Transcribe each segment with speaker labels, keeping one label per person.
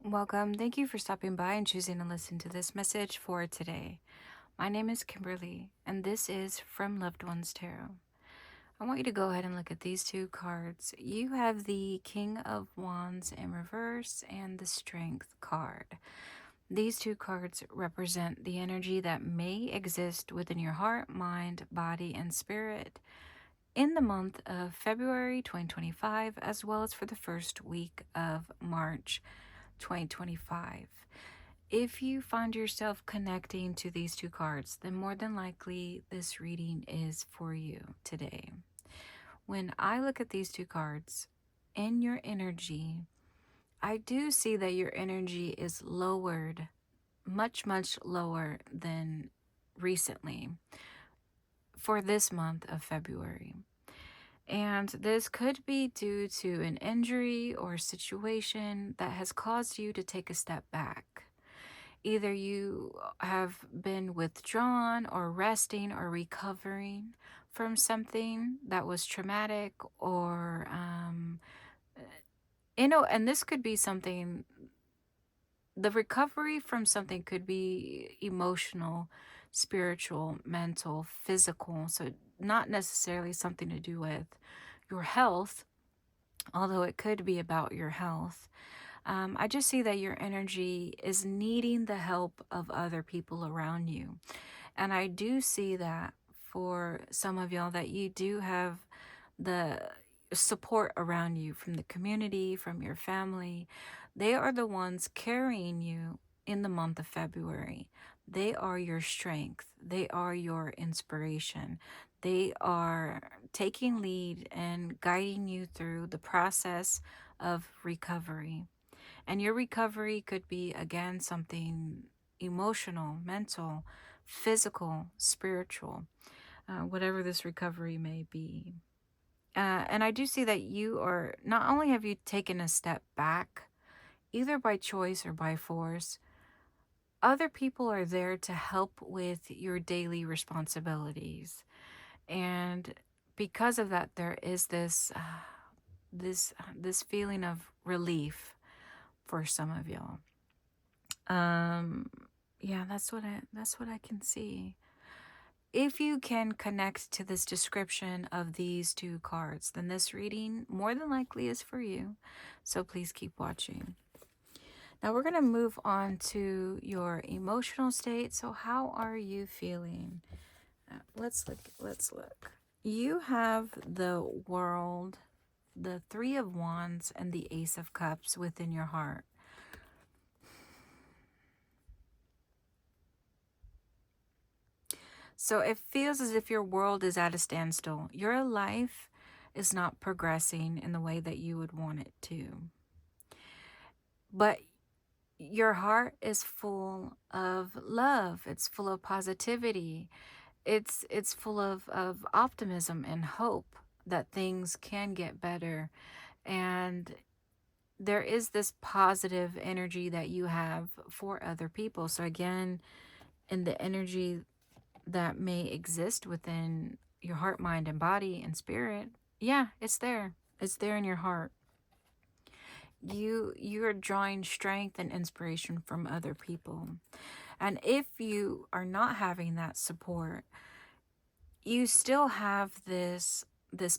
Speaker 1: Welcome. Thank you for stopping by and choosing to listen to this message for today. My name is Kimberly, and this is from Loved Ones Tarot. I want you to go ahead and look at these two cards. You have the King of Wands in reverse and the Strength card. These two cards represent the energy that may exist within your heart, mind, body, and spirit in the month of February 2025, as well as for the first week of March 2025. If you find yourself connecting to these two cards, then more than likely this reading is for you today. When I look at these two cards in your energy, I do see that your energy is lowered, much, much lower than recently for this month of February. And this could be due to an injury or situation that has caused you to take a step back. Either you have been withdrawn or resting or recovering from something that was traumatic, or, and this could be something, the recovery from something could be emotional, spiritual, mental, physical. So, not necessarily something to do with your health, although it could be about your health. I just see that your energy is needing the help of other people around you. And I do see that for some of y'all, that you do have the support around you from the community, from your family. They are the ones carrying you in the month of February. They are your strength. They are your inspiration. They are taking lead and guiding you through the process of recovery. And your recovery could be, again, something emotional, mental, physical, spiritual, whatever this recovery may be. And I do see that you are, not only have you taken a step back, either by choice or by force, other people are there to help with your daily responsibilities. And because of that, there is this feeling of relief for some of y'all. Yeah, that's what I can see. If you can connect to this description of these two cards, then this reading more than likely is for you. So please keep watching. Now we're going to move on to your emotional state. So how are you feeling? Let's look. You have the World, the Three of Wands, and the Ace of Cups within your heart. So it feels as if your world is at a standstill. Your life is not progressing in the way that you would want it to. But your heart is full of love. It's full of positivity. It's full of optimism and hope that things can get better. And there is this positive energy that you have for other people. So again, in the energy that may exist within your heart, mind, and body and spirit, yeah, it's there. It's there in your heart. You're drawing strength and inspiration from other people. And if you are not having that support, you still have this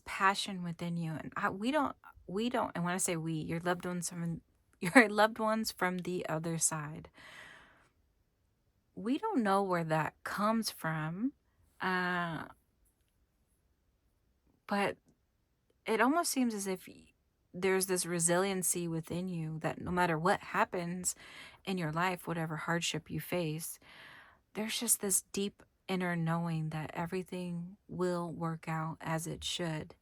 Speaker 1: passion within you. And we don't, and when I say we, your loved ones from the other side, we don't know where that comes from. But it almost seems as if there's this resiliency within you that no matter what happens in your life, whatever hardship you face, there's just this deep inner knowing that everything will work out as it should,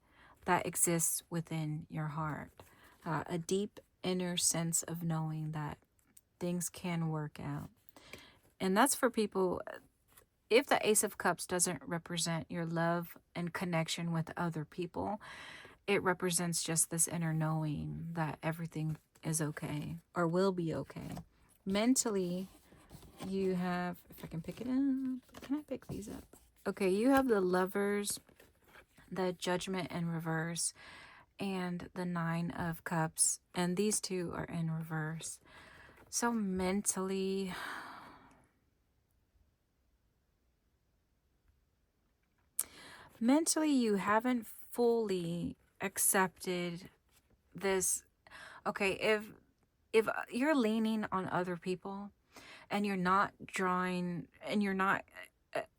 Speaker 1: that exists within your heart. A deep inner sense of knowing that things can work out. And that's for people. If the Ace of Cups doesn't represent your love and connection with other people, it represents just this inner knowing that everything is okay or will be okay. Mentally, you have, if I can pick it up, can I pick these up? Okay, you have the Lovers, the Judgment in reverse, and the Nine of Cups, and these two are in reverse. So mentally, you haven't fully accepted this. Okay, if you're leaning on other people and you're not drawing and you're not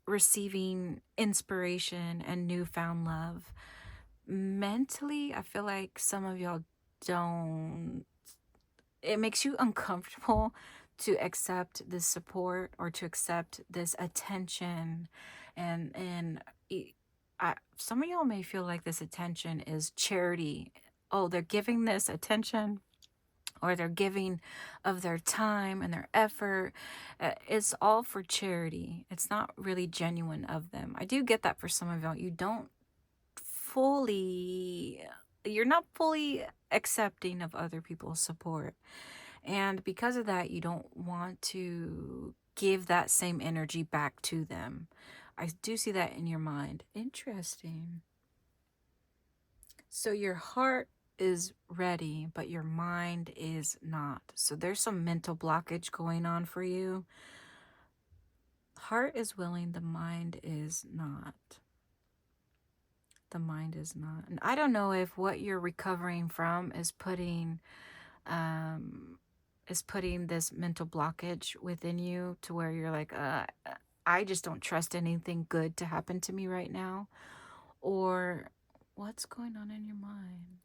Speaker 1: receiving inspiration and newfound love, mentally, I feel like some of y'all don't, it makes you uncomfortable to accept this support or to accept this attention. And some of y'all may feel like this attention is charity. Oh, they're giving this attention, or they're giving of their time and their effort. It's all for charity. It's not really genuine of them. I do get that for some of y'all. Fully you're not fully accepting of other people's support, and because of that you don't want to give that same energy back to them. I do see that in your mind. Interesting. So your heart is ready, but your mind is not. So there's some mental blockage going on for you. Heart is willing, the mind is not. The mind is not. And I don't know if what you're recovering from um is putting this mental blockage within you to where you're like, I just don't trust anything good to happen to me right now. Or what's going on in your mind?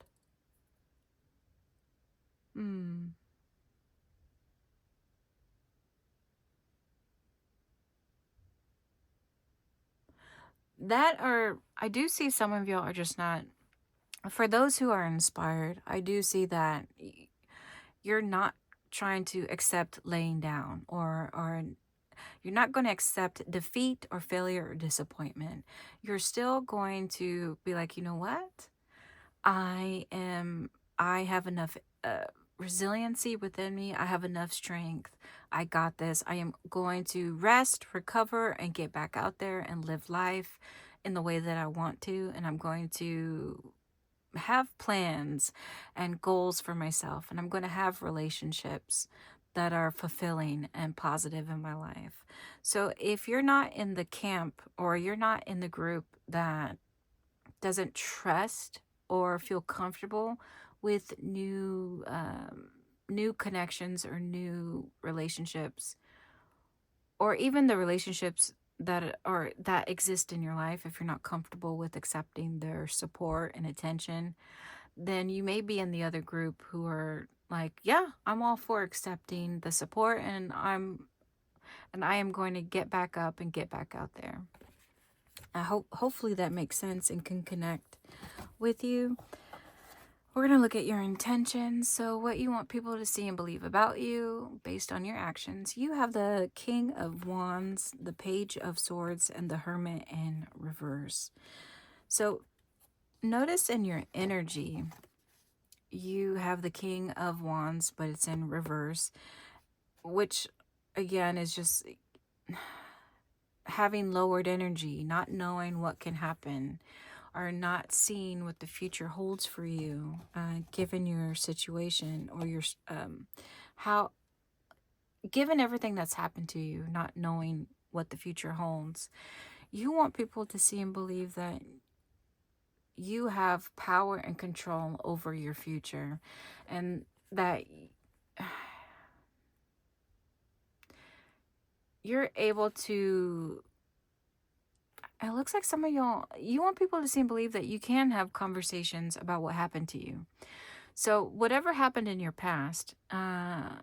Speaker 1: I do see some of y'all are just not, for those who are inspired, I do see that you're not trying to accept laying down, or you're not going to accept defeat or failure or disappointment. You're still going to be like, you know what? I have enough resiliency within me. I have enough strength. I got this. I am going to rest, recover, and get back out there and live life in the way that I want to. And I'm going to have plans and goals for myself. And I'm going to have relationships that are fulfilling and positive in my life. So if you're not in the camp, or you're not in the group that doesn't trust or feel comfortable with new connections or new relationships, or even the relationships that exist in your life, if you're not comfortable with accepting their support and attention, then you may be in the other group who are like, yeah, I'm all for accepting the support, and I am going to get back up and get back out there. Hopefully that makes sense and can connect with you. We're going to look at your intentions. So what you want people to see and believe about you based on your actions. You have the King of Wands, the Page of Swords, and the Hermit in reverse. So notice in your energy, you have the King of Wands, but it's in reverse, which again is just having lowered energy, not knowing what can happen, or not seeing what the future holds for you, given your situation, or your how given everything that's happened to you, not knowing what the future holds. You want people to see and believe that you have power and control over your future, and that you're able to, it looks like some of y'all, you want people to see and believe that you can have conversations about what happened to you. So whatever happened in your past, and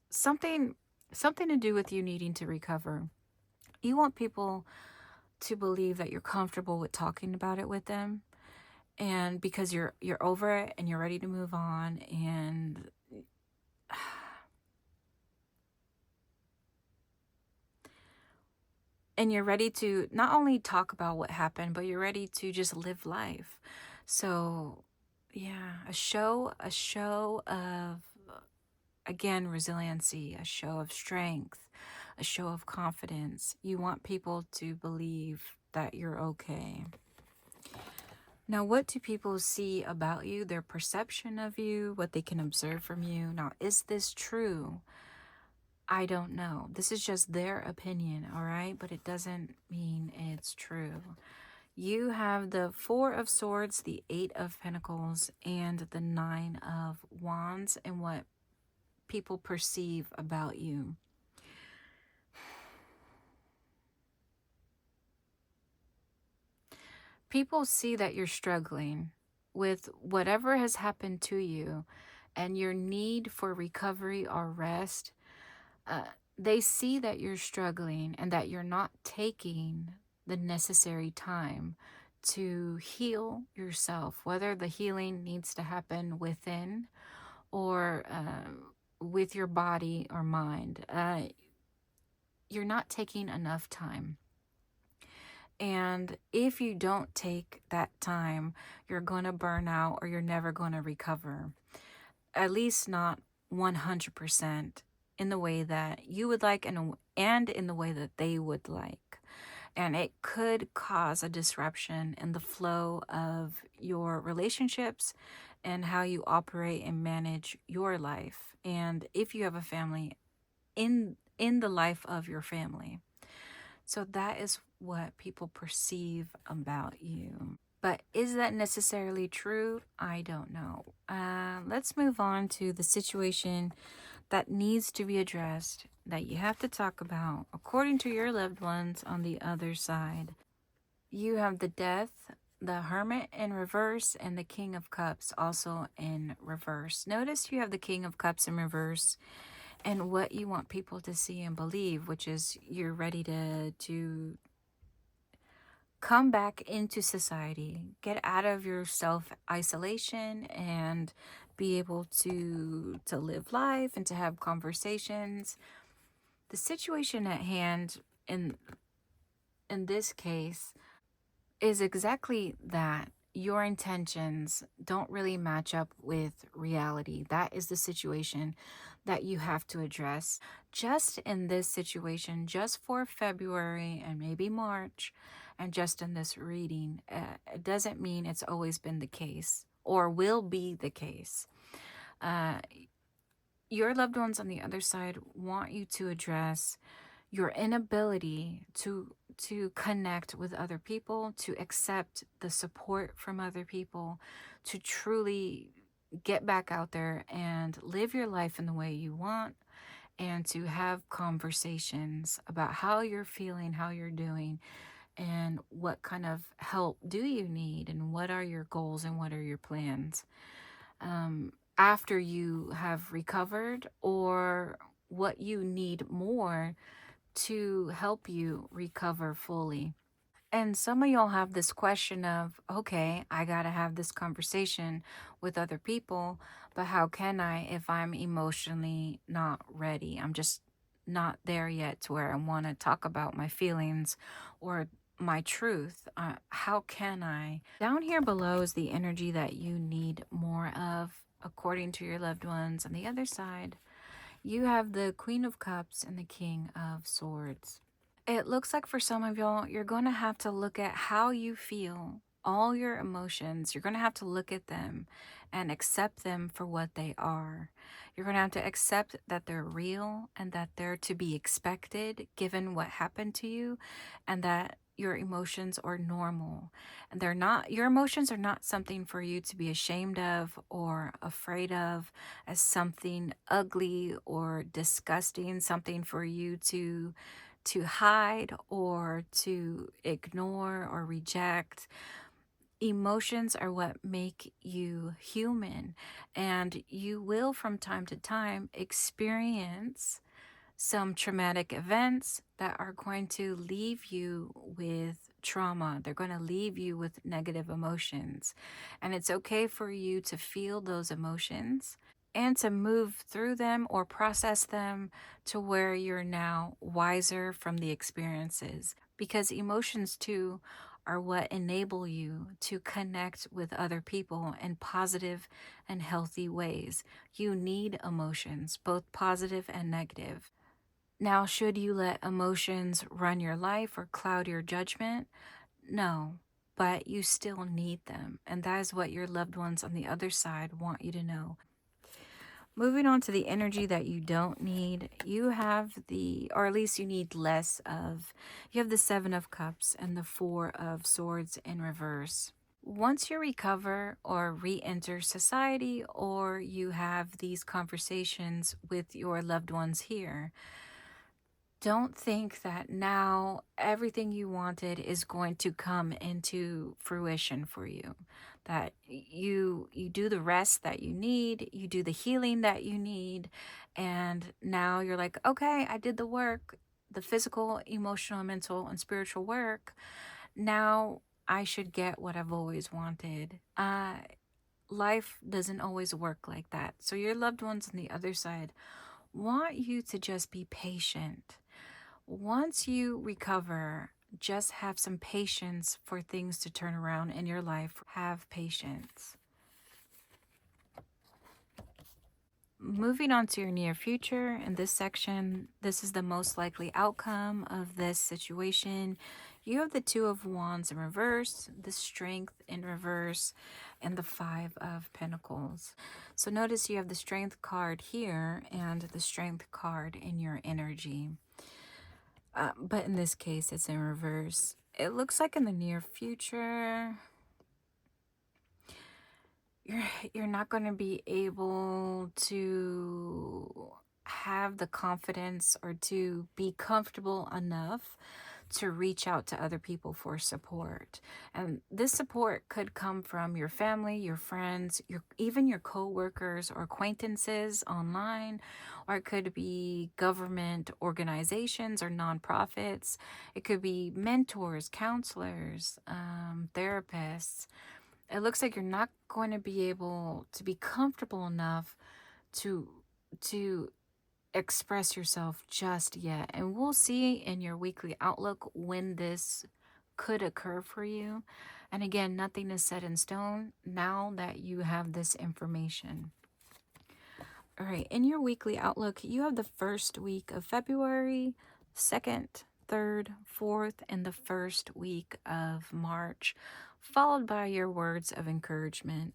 Speaker 1: something to do with you needing to recover, you want people to believe that you're comfortable with talking about it with them, and because you're over it and you're ready to move on, and you're ready to not only talk about what happened, but you're ready to just live life. So yeah, a show of, again, resiliency, a show of strength, a show of confidence. You want people to believe that you're okay. Now, what do people see about you, their perception of you, what they can observe from you? Now, is this true? I don't know. This is just their opinion, all right? But it doesn't mean it's true. You have the Four of Swords, the Eight of Pentacles, and the Nine of Wands, and what people perceive about you. People see that you're struggling with whatever has happened to you and your need for recovery or rest. uh, they see that you're struggling and that you're not taking the necessary time to heal yourself, whether the healing needs to happen within or with your body or mind. You're not taking enough time. And if you don't take that time, you're going to burn out or you're never going to recover. At least not 100% in the way that you would like and in the way that they would like. And it could cause a disruption in the flow of your relationships and how you operate and manage your life. And if you have a family, in the life of your family. So that is what people perceive about you. But is that necessarily true? I don't know. Let's move on to the situation that needs to be addressed, that you have to talk about, according to your loved ones on the other side. You have the Death, the Hermit in reverse, and the King of Cups also in reverse. Notice you have the King of Cups in reverse and what you want people to see and believe, which is you're ready to come back into society, get out of your self isolation, and be able to live life and to have conversations. The situation at hand in this case is exactly that. Your intentions don't really match up with reality. That is the situation that you have to address. Just in this situation, just for February and maybe March, and just in this reading, it doesn't mean it's always been the case or will be the case. Uh, your loved ones on the other side want you to address your inability to connect with other people, to accept the support from other people, to truly get back out there and live your life in the way you want, and to have conversations about how you're feeling, how you're doing, and what kind of help do you need, and what are your goals and what are your plans after you have recovered, or what you need more to help you recover fully. And some of y'all have this question of, okay, I got to have this conversation with other people, but how can I if I'm emotionally not ready? I'm just not there yet to where I want to talk about my feelings or my truth. How can I? Down here below is the energy that you need more of, according to your loved ones. On the other side, you have the Queen of Cups and the King of Swords. It looks like for some of y'all, you're going to have to look at how you feel, all your emotions. You're going to have to look at them and accept them for what they are. You're going to have to accept that they're real and that they're to be expected given what happened to you, and that your emotions are normal. And they're not, your emotions are not something for you to be ashamed of or afraid of, as something ugly or disgusting, something for you to hide or to ignore or reject. Emotions are what make you human, and you will from time to time experience some traumatic events that are going to leave you with trauma. They're going to leave you with negative emotions. And it's okay for you to feel those emotions and to move through them or process them to where you're now wiser from the experiences. Because emotions, too, are what enable you to connect with other people in positive and healthy ways. You need emotions, both positive and negative. Now, should you let emotions run your life or cloud your judgment? No. but you still need them. And that is what your loved ones on the other side want you to know. Moving on to the energy that you don't need, you have or at least you need less of, you have the Seven of Cups and the Four of Swords in reverse. Once you recover or re-enter society, or you have these conversations with your loved ones here, don't think that now everything you wanted is going to come into fruition for you. That you do the rest that you need, you do the healing that you need, and now you're like, okay, I did the work, the physical, emotional, mental, and spiritual work. Now I should get what I've always wanted. Life doesn't always work like that. So your loved ones on the other side want you to just be patient. Once you recover, just have some patience for things to turn around in your life. Have patience. Moving on to your near future, in this section, this is the most likely outcome of this situation. You have the Two of Wands in reverse, the Strength in reverse, and the Five of Pentacles. So notice you have the Strength card here and the Strength card in your energy. But in this case, it's in reverse. It looks like in the near future, you're not going to be able to have the confidence or to be comfortable enough to reach out to other people for support. And this support could come from your family, your friends, even your co-workers or acquaintances online, or it could be government organizations or nonprofits. It could be mentors, counselors, therapists. It looks like you're not going to be able to be comfortable enough to express yourself just yet. And we'll see in your weekly outlook when this could occur for you. And again, nothing is set in stone now that you have this information. All right, in your weekly outlook, you have the first week of February, 2nd, 3rd, 4th, and the first week of March, followed by your words of encouragement.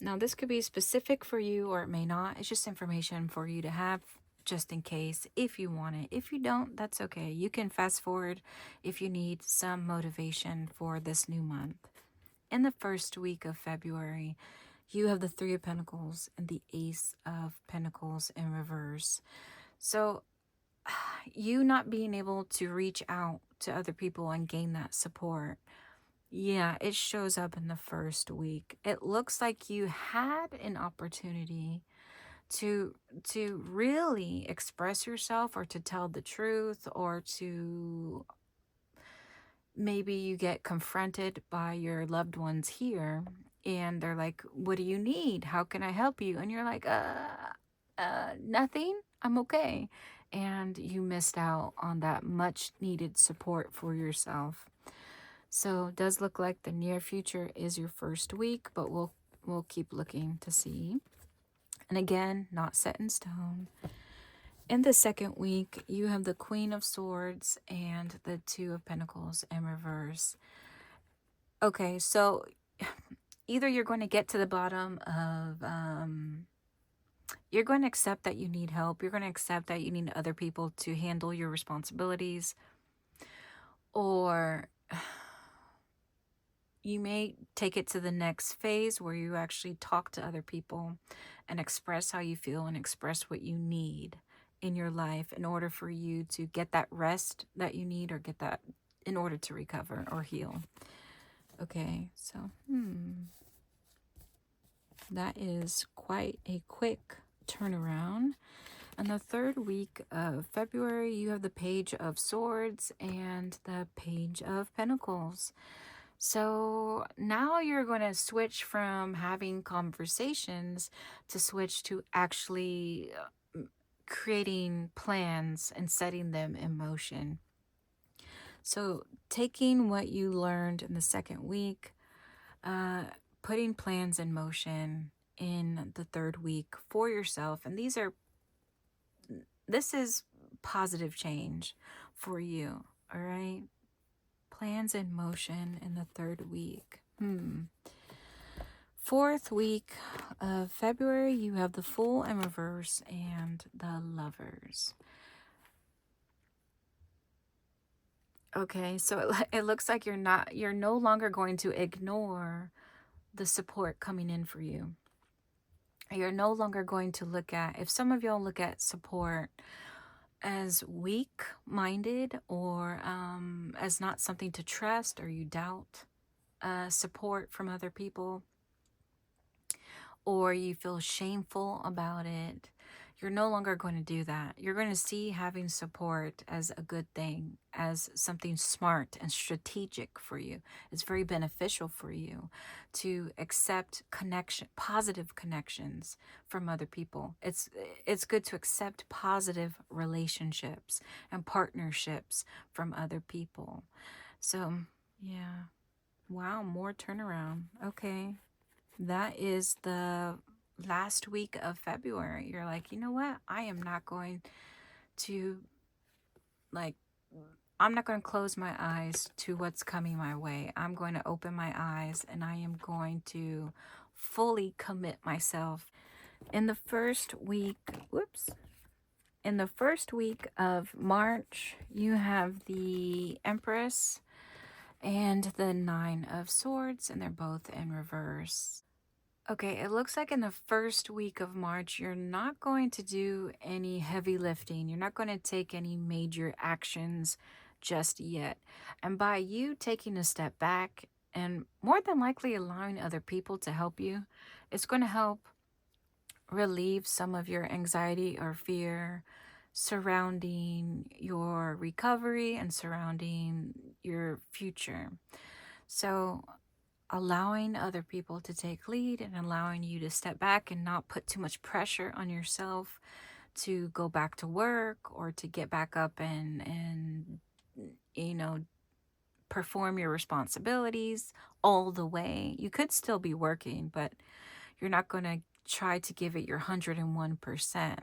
Speaker 1: Now, this could be specific for you or it may not. It's just information for you to have just in case if you want it. If you don't, that's okay. You can fast forward if you need some motivation for this new month. In the first week of February, you have the Three of Pentacles and the Ace of Pentacles in reverse. So you not being able to reach out to other people and gain that support, yeah, it shows up in the first week. It looks like you had an opportunity to really express yourself or to tell the truth, or to maybe you get confronted by your loved ones here and they're like, what do you need? How can I help you? And you're like, nothing. I'm okay. And you missed out on that much needed support for yourself. So it does look like the near future is your first week, but we'll keep looking to see. And again, not set in stone. In the second week, you have the Queen of Swords and the Two of Pentacles in reverse. Okay, so either you're going to get to the bottom of, you're going to accept that you need help. You're going to accept that you need other people to handle your responsibilities. Or you may take it to the next phase where you actually talk to other people and express how you feel and express what you need in your life in order for you to get that rest that you need, or get that in order to recover or heal. Okay, so that is quite a quick turnaround. And the third week of February, you have the Page of Swords and the Page of Pentacles. So now you're going to switch from having conversations to switch to actually creating plans and setting them in motion. So taking what you learned in the second week, putting plans in motion in the third week for yourself. And this is positive change for you, all right? Plans in motion in the 3rd week. 4th week of February, you have the Fool in reverse and the Lovers. Okay, so it looks like you're no longer going to ignore the support coming in for you. You're no longer going to look at, if some of y'all look at support as weak-minded or as not something to trust, or you doubt support from other people, or you feel shameful about it, you're no longer going to do that. You're going to see having support as a good thing, as something smart and strategic for you. It's very beneficial for you to accept positive connections from other people. It's good to accept positive relationships and partnerships from other people. So, yeah. Wow, more turnaround. Okay. That is the last week of February. You're like, you know what? I am not going to, like, I'm not going to close my eyes to what's coming my way. I'm going to open my eyes and I am going to fully commit myself. In the first week, in the first week of March, you have the Empress and the 9 of Swords, and they're both in reverse. Okay, it looks like in the first week of March, you're not going to do any heavy lifting. You're not going to take any major actions just yet. And by you taking a step back and more than likely allowing other people to help you, it's going to help relieve some of your anxiety or fear surrounding your recovery and surrounding your future. So, allowing other people to take lead and allowing you to step back and not put too much pressure on yourself to go back to work or to get back up and you know, perform your responsibilities all the way. You could still be working, but you're not going to try to give it your 101%.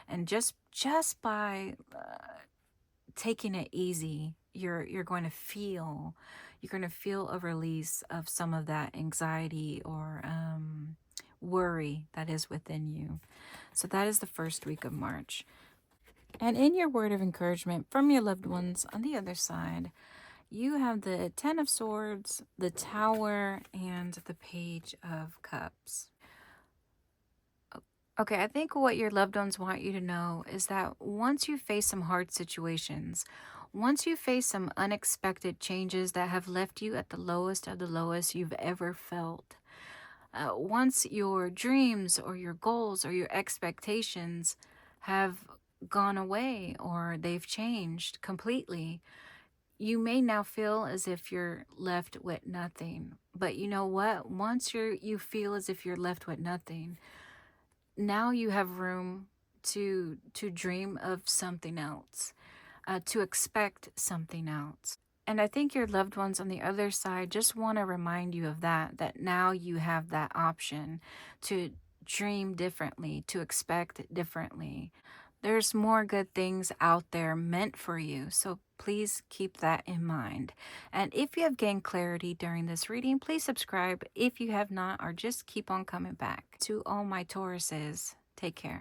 Speaker 1: And just by taking it easy, you're going to feel a release of some of that anxiety or worry that is within you. So that is the first week of March. And in your word of encouragement from your loved ones on the other side, you have the 10 of Swords, the Tower, and the Page of Cups. Okay, I think what your loved ones want you to know is that once you face some hard situations, once you face some unexpected changes that have left you at the lowest of the lowest you've ever felt, once your dreams or your goals or your expectations have gone away or they've changed completely, you may now feel as if you're left with nothing. But you know what? Once you feel as if you're left with nothing, now you have room to dream of something else, to expect something else. And I think your loved ones on the other side just want to remind you of that now you have that option to dream differently, to expect differently. There's more good things out there meant for you, so please keep that in mind. And if you have gained clarity during this reading, please subscribe if you have not, or just keep on coming back. To all my Tauruses, take care.